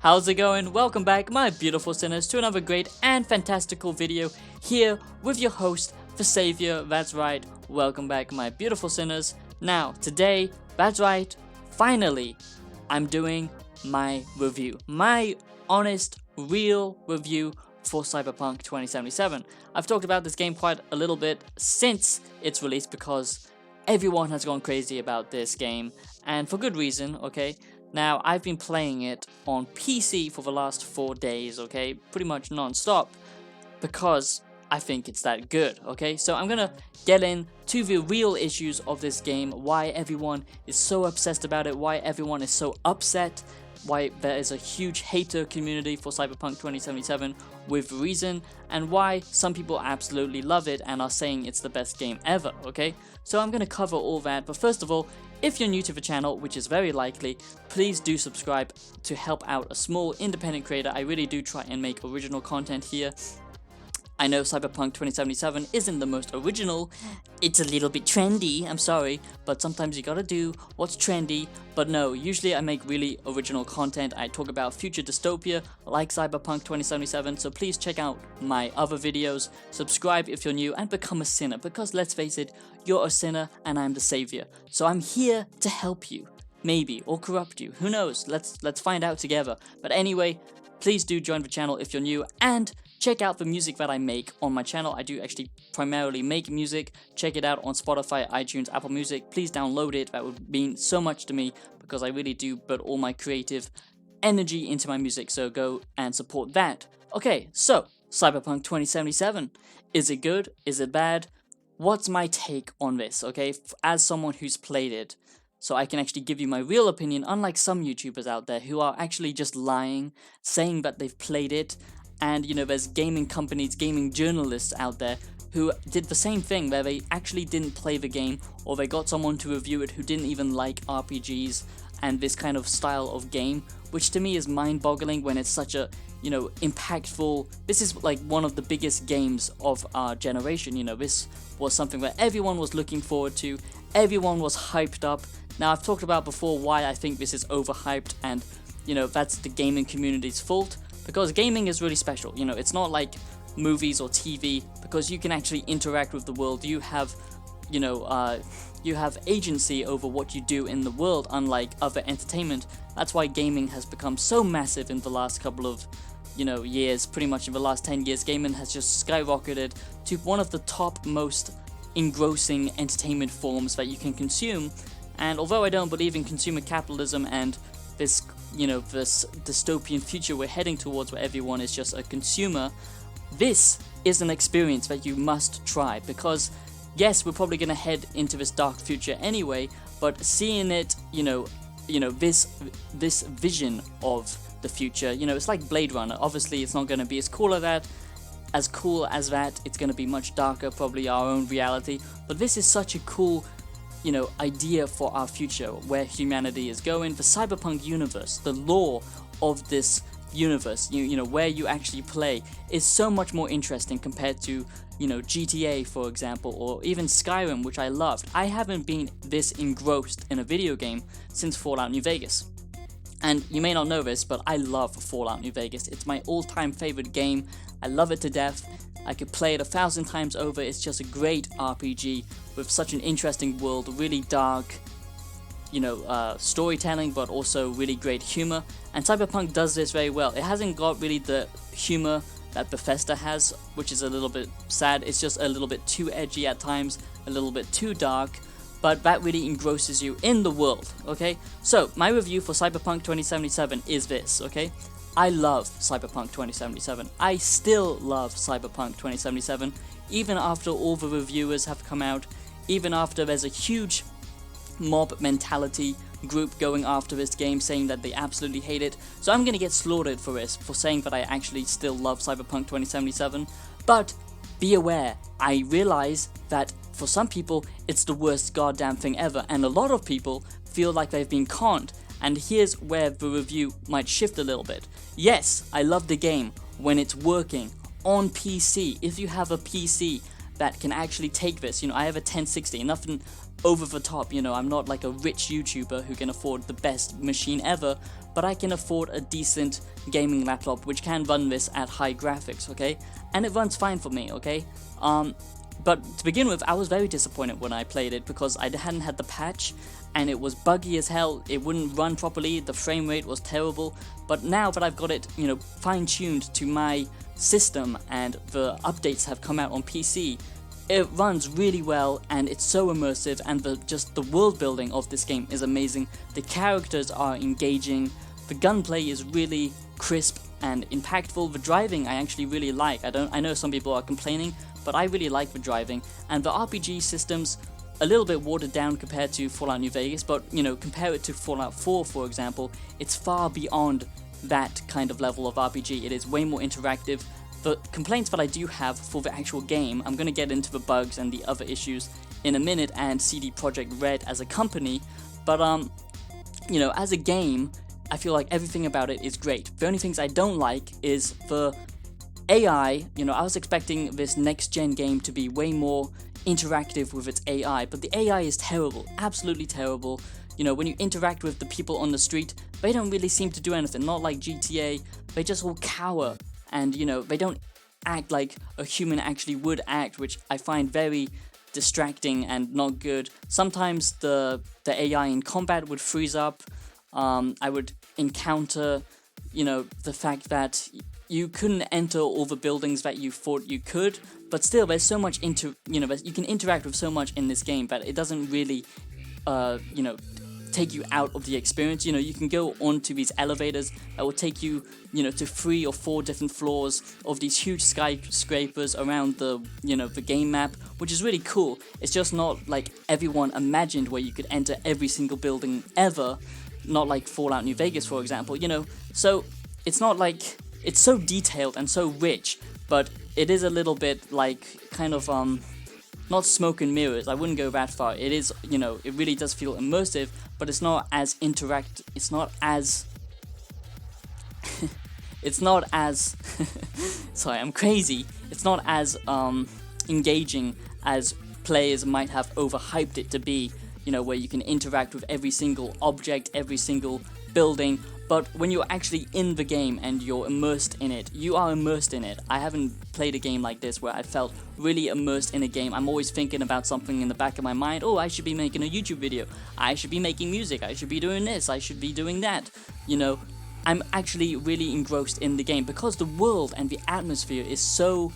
How's it going? Welcome back, my beautiful sinners, to another great and fantastical video here with your host, the Savior. That's right, welcome back, my beautiful sinners. Now, today, that's right, finally, I'm doing my review. My honest, real review for Cyberpunk 2077. I've talked about this game quite a little bit since its release because everyone has gone crazy about this game, and for good reason, okay? Now, I've been playing it on PC for the last 4 days, okay? Pretty much non-stop, because I think it's that good, okay? So I'm gonna get into the real issues of this game, why everyone is so obsessed about it, why everyone is so upset, why there is a huge hater community for Cyberpunk 2077 with reason, and why some people absolutely love it and are saying it's the best game ever, okay? So I'm gonna cover all that, but first of all, if you're new to the channel, which is very likely, please do subscribe to help out a small independent creator. I really do try and make original content here. I know Cyberpunk 2077 isn't the most original, it's a little bit trendy, I'm sorry, but sometimes you gotta do what's trendy. But no, usually I make really original content. I talk about future dystopia like Cyberpunk 2077, so please check out my other videos, subscribe if you're new, and become a sinner, because let's face it, you're a sinner and I'm the savior. So I'm here to help you, maybe, or corrupt you, who knows, let's find out together. But anyway, please do join the channel if you're new, and check out the music that I make on my channel. I do actually primarily make music. Check it out on Spotify, iTunes, Apple Music. Please download it. That would mean so much to me because I really do put all my creative energy into my music. So go and support that. Okay, so Cyberpunk 2077. Is it good? Is it bad? What's my take on this? Okay, as someone who's played it, so I can actually give you my real opinion, unlike some YouTubers out there who are actually just lying, saying that they've played it. And, you know, there's gaming companies, gaming journalists out there who did the same thing, where they actually didn't play the game, or they got someone to review it who didn't even like RPGs and this kind of style of game, which to me is mind-boggling when it's such a, you know, impactful. This is like one of the biggest games of our generation, you know, this was something that everyone was looking forward to, everyone was hyped up. Now, I've talked about before why I think this is overhyped, and, you know, that's the gaming community's fault. Because gaming is really special, you know, it's not like movies or TV, because you can actually interact with the world. You have, you know, you have agency over what you do in the world, unlike other entertainment. That's why gaming has become so massive in the last couple of, you know, years. Pretty much in the last 10 years, gaming has just skyrocketed to one of the top most engrossing entertainment forms that you can consume. And although I don't believe in consumer capitalism and this, you know, this dystopian future we're heading towards where everyone is just a consumer, this is an experience that you must try, because yes, we're probably going to head into this dark future anyway, but seeing it, you know, this vision of the future, you know, it's like Blade Runner. Obviously it's not going to be as cool as that, it's going to be much darker, probably our own reality, but this is such a cool, you know, idea for our future, where humanity is going. The cyberpunk universe, the lore of this universe, you know, where you actually play, is so much more interesting compared to, you know, GTA, for example, or even Skyrim, which I loved. I haven't been this engrossed in a video game since Fallout New Vegas. And you may not know this, but I love Fallout New Vegas. It's my all-time favorite game. I love it to death. I could play it 1,000 times over. It's just a great RPG with such an interesting world, really dark, you know, storytelling, but also really great humor. And Cyberpunk does this very well. It hasn't got really the humor that Bethesda has, which is a little bit sad. It's just a little bit too edgy at times, a little bit too dark, but that really engrosses you in the world, okay? So, my review for Cyberpunk 2077 is this, okay? I love Cyberpunk 2077. I still love Cyberpunk 2077, even after all the reviewers have come out, even after there's a huge mob mentality group going after this game, saying that they absolutely hate it. So I'm gonna get slaughtered for this, for saying that I actually still love Cyberpunk 2077. But be aware, I realize that for some people, it's the worst goddamn thing ever, and a lot of people feel like they've been conned. And here's where the review might shift a little bit. Yes, I love the game when it's working on PC. If you have a PC that can actually take this, you know, I have a 1060, nothing over the top, you know, I'm not like a rich YouTuber who can afford the best machine ever, but I can afford a decent gaming laptop which can run this at high graphics, okay? And it runs fine for me, okay? But to begin with, I was very disappointed when I played it because I hadn't had the patch and it was buggy as hell. It wouldn't run properly, the frame rate was terrible. But now that I've got it, you know, fine-tuned to my system and the updates have come out on PC, it runs really well and it's so immersive, and just the world building of this game is amazing. The characters are engaging, the gunplay is really crisp and impactful. The driving I actually really like. I know some people are complaining, but I really like the driving, and the RPG system's a little bit watered down compared to Fallout New Vegas, but you know, compare it to Fallout 4 for example, it's far beyond that kind of level of RPG. It is way more interactive. The complaints that I do have for the actual game, I'm going to get into the bugs and the other issues in a minute, and CD Projekt Red as a company, but you know, as a game, I feel like everything about it is great. The only things I don't like is the AI. You know, I was expecting this next-gen game to be way more interactive with its AI, but the AI is terrible, absolutely terrible. You know, when you interact with the people on the street, they don't really seem to do anything, not like GTA, they just all cower, and you know, they don't act like a human actually would act, which I find very distracting and not good. Sometimes the AI in combat would freeze up. I would encounter, you know, the fact that you couldn't enter all the buildings that you thought you could, but still there's so much you can interact with so much in this game that it doesn't really, you know, take you out of the experience. You know, you can go onto these elevators that will take you, you know, to 3 or 4 different floors of these huge skyscrapers around the, you know, the game map, which is really cool. It's just not like everyone imagined where you could enter every single building ever, not like Fallout New Vegas, for example, you know. So it's not like it's so detailed and so rich, but it is a little bit like kind of not smoke and mirrors. I wouldn't go that far. It is, you know, it really does feel immersive, but it's not as it's not as it's not as sorry, I'm crazy. It's not as engaging as players might have overhyped it to be, you know, where you can interact with every single object, every single building. But when you're actually in the game and you're immersed in it, you are immersed in it. I haven't played a game like this where I felt really immersed in a game. I'm always thinking about something in the back of my mind. Oh, I should be making a YouTube video. I should be making music. I should be doing this. I should be doing that. You know, I'm actually really engrossed in the game because the world and the atmosphere is so,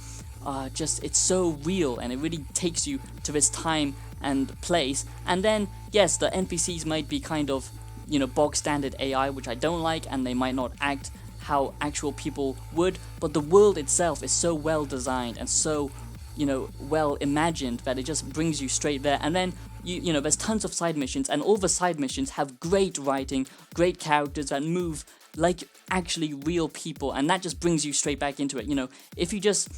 it's so real, and it really takes you to this time and place. And then, yes, the NPCs might be kind of, you know, bog standard AI, which I don't like, and they might not act how actual people would, but the world itself is so well designed and so, you know, well imagined that it just brings you straight there. And then you know, there's tons of side missions, and all the side missions have great writing, great characters that move like actually real people, and that just brings you straight back into it. You know, if you just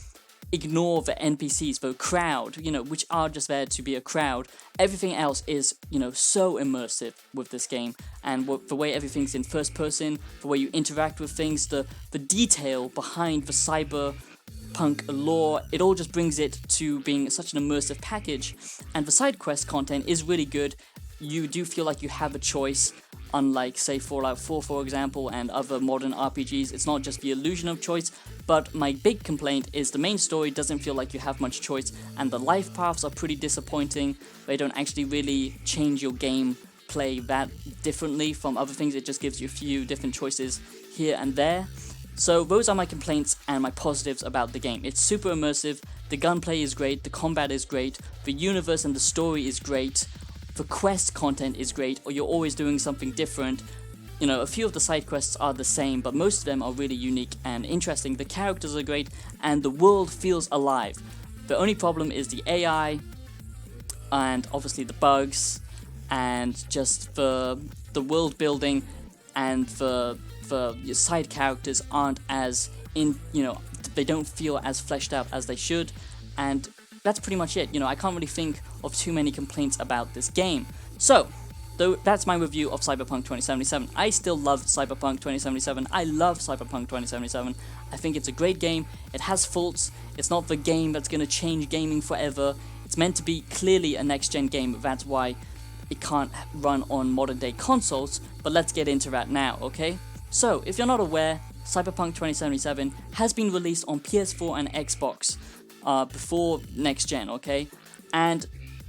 ignore the NPCs, the crowd, you know, which are just there to be a crowd, everything else is, you know, so immersive with this game. And the way everything's in first person, the way you interact with things, the detail behind the cyberpunk lore, it all just brings it to being such an immersive package. And the side quest content is really good. You do feel like you have a choice, unlike, say, Fallout 4, for example, and other modern RPGs. It's not just the illusion of choice, but my big complaint is the main story doesn't feel like you have much choice, and the life paths are pretty disappointing. They don't actually really change your gameplay that differently from other things. It just gives you a few different choices here and there. So those are my complaints and my positives about the game. It's super immersive, the gunplay is great, the combat is great, the universe and the story is great, the quest content is great, or you're always doing something different. You know, a few of the side quests are the same, but most of them are really unique and interesting. The characters are great, and the world feels alive. The only problem is the AI, and obviously the bugs, and just the world building, and the side characters aren't as they don't feel as fleshed out as they should, and that's pretty much it. You know, I can't really think of too many complaints about this game. So, though, that's my review of Cyberpunk 2077. I still love Cyberpunk 2077. I love Cyberpunk 2077. I think it's a great game. It has faults. It's not the game that's going to change gaming forever. It's meant to be clearly a next-gen game. That's why it can't run on modern-day consoles. But let's get into that now, okay? So, if you're not aware, Cyberpunk 2077 has been released on PS4 and Xbox before next gen, okay? And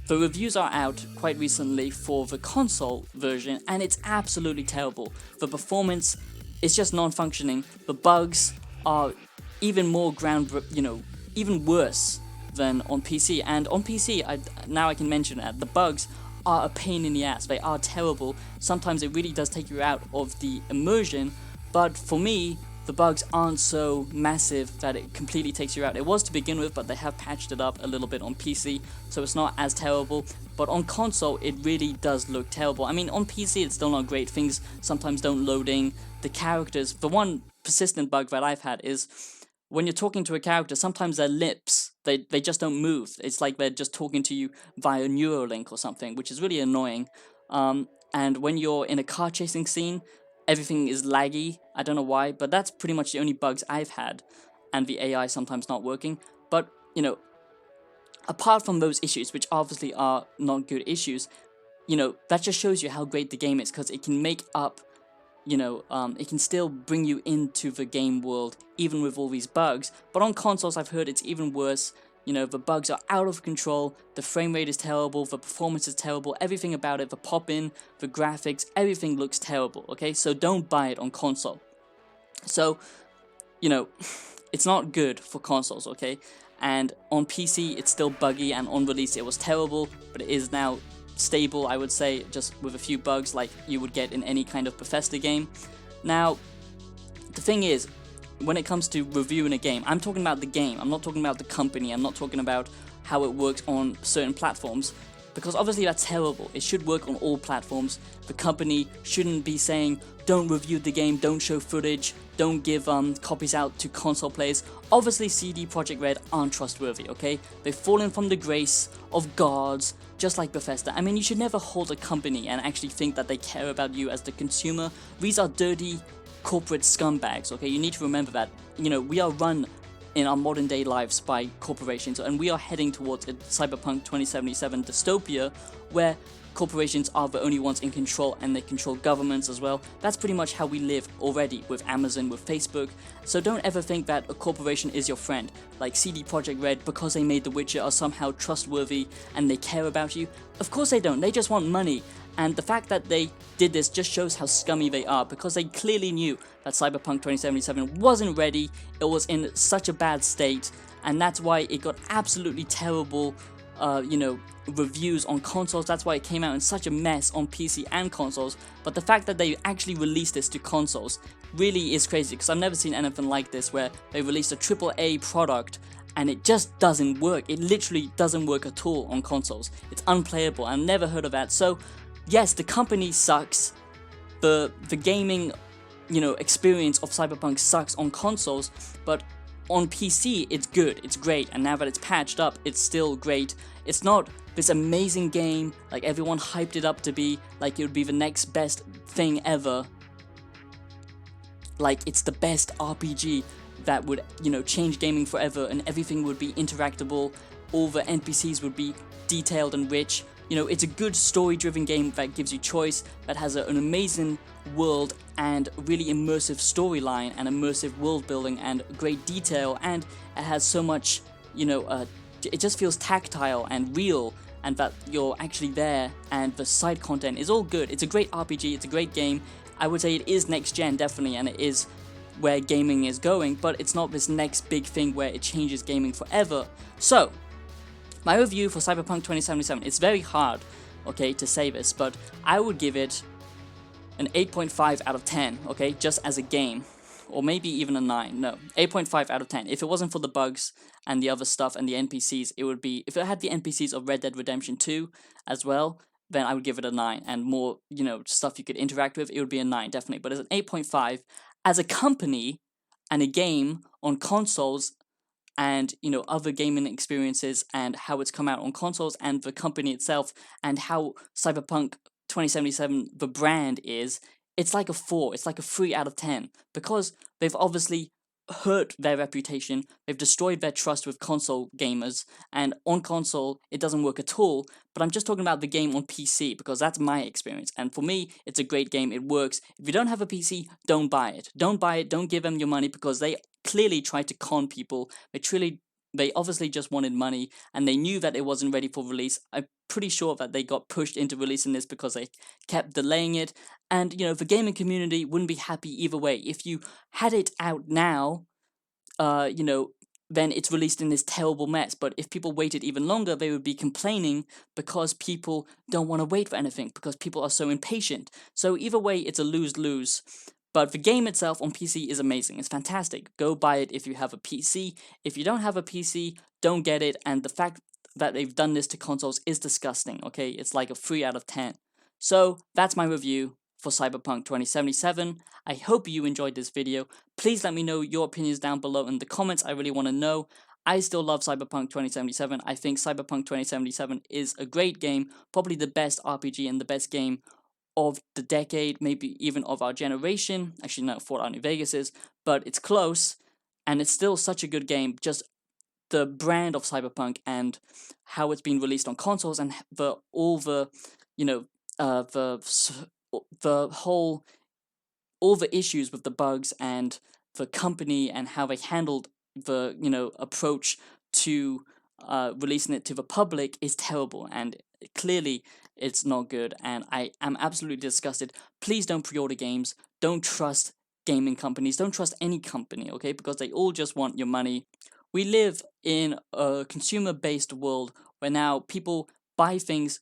the reviews are out quite recently for the console version, and it's absolutely terrible. The performance is just non-functioning. The bugs are even more even worse than on PC. And on PC, now I can mention that the bugs are a pain in the ass. They are terrible. Sometimes it really does take you out of the immersion, but for me, the bugs aren't so massive that it completely takes you out. It was to begin with, but they have patched it up a little bit on PC, so it's not as terrible. But on console, it really does look terrible. I mean, on PC, it's still not great. Things sometimes don't loading. The characters, the one persistent bug that I've had is when you're talking to a character, sometimes their lips, they just don't move. It's like they're just talking to you via Neuralink or something, which is really annoying. And when you're in a car chasing scene, everything is laggy. I don't know why, but that's pretty much the only bugs I've had, and the AI sometimes not working. But, apart from those issues, which obviously are not good issues, that just shows you how great the game is, because it can make up, it can still bring you into the game world, even with all these bugs. But on consoles, I've heard it's even worse. The bugs are out of control, the frame rate is terrible, the performance is terrible, everything about it, the pop-in, the graphics, everything looks terrible, okay? So don't buy it on console. So, it's not good for consoles, okay? And on PC, it's still buggy, and on release, it was terrible, but it is now stable, I would say, just with a few bugs like you would get in any kind of Bethesda game. Now, the thing is, when it comes to reviewing a game, I'm talking about the game, I'm not talking about the company, I'm not talking about how it works on certain platforms, because obviously that's terrible. It should work on all platforms. The company shouldn't be saying, don't review the game, don't show footage, don't give copies out to console players. Obviously CD Projekt Red aren't trustworthy, okay? They've fallen from the grace of gods, just like Bethesda. I mean, you should never hold a company and actually think that they care about you as the consumer. These are dirty corporate scumbags, okay? You need to remember that, we are run in our modern day lives by corporations, and we are heading towards a Cyberpunk 2077 dystopia where corporations are the only ones in control, and they control governments as well. That's pretty much how we live already with Amazon, with Facebook. So don't ever think that a corporation is your friend, like CD Projekt Red, because they made The Witcher, are somehow trustworthy and they care about you. Of course they don't, they just want money. And the fact that they did this just shows how scummy they are, because they clearly knew that Cyberpunk 2077 wasn't ready, it was in such a bad state, and that's why it got absolutely terrible, reviews on consoles. That's why it came out in such a mess on PC and consoles. But the fact that they actually released this to consoles really is crazy, because I've never seen anything like this, where they released a AAA product and it just doesn't work. It literally doesn't work at all on consoles. It's unplayable. I've never heard of that. So yes, the company sucks. The gaming, experience of Cyberpunk sucks on consoles, but on PC it's good, it's great, and now that it's patched up, it's still great. It's not this amazing game like everyone hyped it up to be, like it would be the next best thing ever, like it's the best RPG that would, change gaming forever, and everything would be interactable, all the NPCs would be detailed and rich. It's a good story-driven game that gives you choice, that has an amazing world and really immersive storyline and immersive world building and great detail, and it has so much, it just feels tactile and real, and that you're actually there, and the side content is all good. It's a great RPG, it's a great game. I would say it is next gen, definitely, and it is where gaming is going, but it's not this next big thing where it changes gaming forever. So, my review for Cyberpunk 2077, it's very hard, okay, to say this, but I would give it an 8.5 out of 10, okay, just as a game, or maybe even a 9, no, 8.5 out of 10. If it wasn't for the bugs and the other stuff and the NPCs, it would be, if it had the NPCs of Red Dead Redemption 2 as well, then I would give it a 9, and more, stuff you could interact with, it would be a 9, definitely. But as an 8.5, as a company and a game on consoles, and other gaming experiences, and how it's come out on consoles, and the company itself, and how Cyberpunk 2077 the brand is, it's like a 4, it's like a 3 out of 10, because they've obviously hurt their reputation, they've destroyed their trust with console gamers, and on console it doesn't work at all. But I'm just talking about the game on PC because that's my experience, and for me it's a great game, it works. If you don't have a PC, don't buy it. Don't buy it, don't give them your money, because they clearly try to con people. They obviously just wanted money, and they knew that it wasn't ready for release. I'm pretty sure that they got pushed into releasing this because they kept delaying it. And the gaming community wouldn't be happy either way. If you had it out now, uh, you know, then it's released in this terrible mess. But if people waited even longer, they would be complaining because people don't want to wait for anything, because people are so impatient. So either way, it's a lose-lose. But the game itself on PC is amazing. It's fantastic. Go buy it if you have a PC. If you don't have a PC, don't get it. And the fact that they've done this to consoles is disgusting, okay? It's like a 3 out of 10. So that's my review for Cyberpunk 2077. I hope you enjoyed this video. Please let me know your opinions down below in the comments. I really want to know. I still love Cyberpunk 2077. I think Cyberpunk 2077 is a great game, probably the best RPG and the best game of the decade, maybe even of our generation. Actually, no, Fallout New Vegas is, but it's close, and it's still such a good game. Just the brand of Cyberpunk and how it's been released on consoles, and you know, the whole, all the issues with the bugs and the company and how they handled the approach to releasing it to the public is terrible, and clearly it's not good, and I am absolutely disgusted. Please don't pre-order games. Don't trust gaming companies. Don't trust any company, okay? Because they all just want your money. We live in a consumer-based world where now people buy things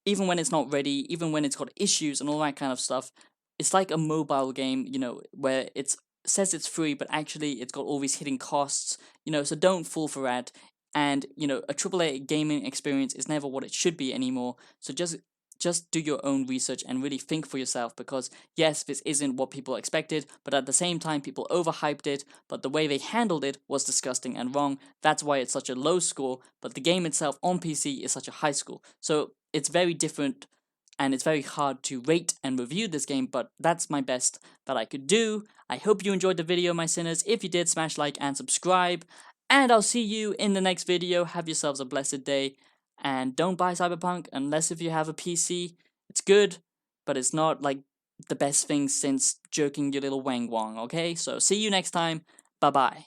even when it's not ready, even when it's got issues and all that kind of stuff. It's like a mobile game, where it says it's free, but actually it's got all these hidden costs, so don't fall for that. And, a AAA gaming experience is never what it should be anymore. So just do your own research and really think for yourself, because yes, this isn't what people expected, but at the same time people overhyped it, but the way they handled it was disgusting and wrong. That's why it's such a low score, but the game itself on PC is such a high score. So it's very different, and it's very hard to rate and review this game, but that's my best that I could do. I hope you enjoyed the video, my sinners. If you did, smash like and subscribe, and I'll see you in the next video. Have yourselves a blessed day, and don't buy Cyberpunk unless if you have a PC. It's good, but it's not like the best thing since jerking your little wang wang, okay? So see you next time. Bye bye.